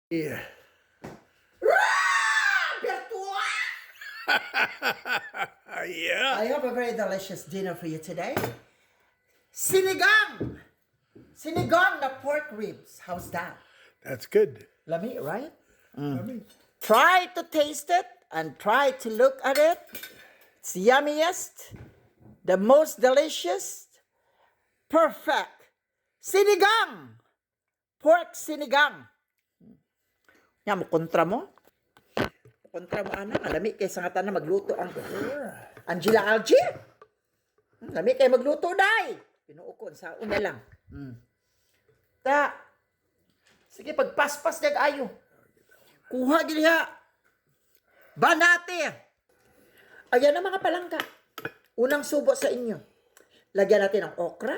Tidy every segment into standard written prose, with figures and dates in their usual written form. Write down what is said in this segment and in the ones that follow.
Yeah. Yeah. I have a very delicious dinner for you today. Sinigang! Sinigang na pork ribs. How's that? That's good. Lami, right? Yummy. Try to taste it and try to look at it. It's yummiest, the most delicious, perfect. Sinigang! Pork sinigang. Yan mo, kontra mo. Kontra mo, anak. Lami kay sa ngatan na magluto ang Angela Algie. Lami kay magluto, day. Pinuukon sa una lang. Ta. Sige, pagpaspas niyag ayo. Kuha giliha. Banate. Ayan ang mga palangka. Unang subo sa inyo. Lagyan natin ng okra.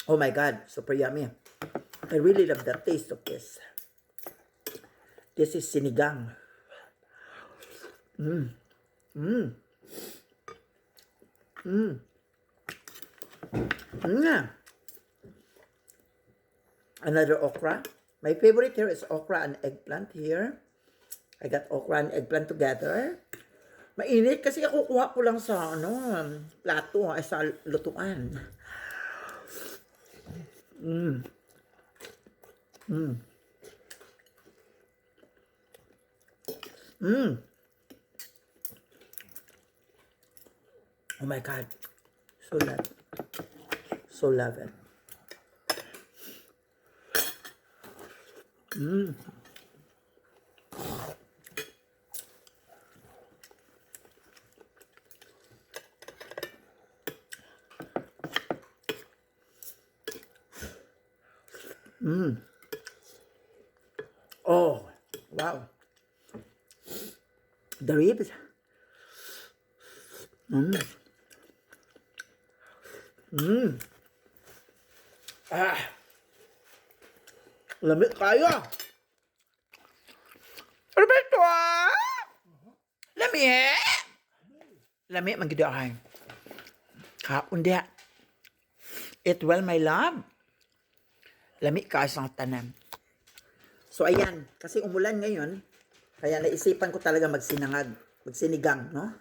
Oh my God, super yummy. I really love the taste of this. This is sinigang. Another okra. My favorite here is okra and eggplant here. I got okra and eggplant together. Mainit kasi ako kuha ko lang sa plato ay sa lutuan. Oh my God. So love it. So love it. Oh, wow. The ribs. Lamig kayo. Roberto, Lamig. Lamig, magidahay. Kaundi. Eat well, my love. Lamig ka sa tanan. So, ayan. Kasi umulan ngayon, kaya naisipan ko talaga magsinigang, no?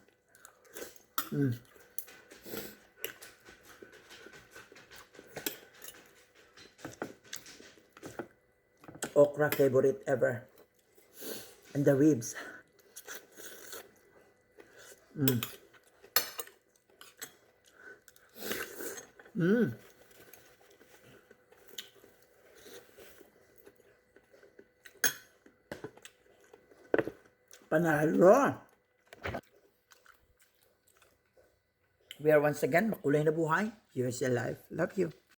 Okra favorite ever. And the ribs. Panalo. We are once again makulay na buhay. Here's your life. Love you.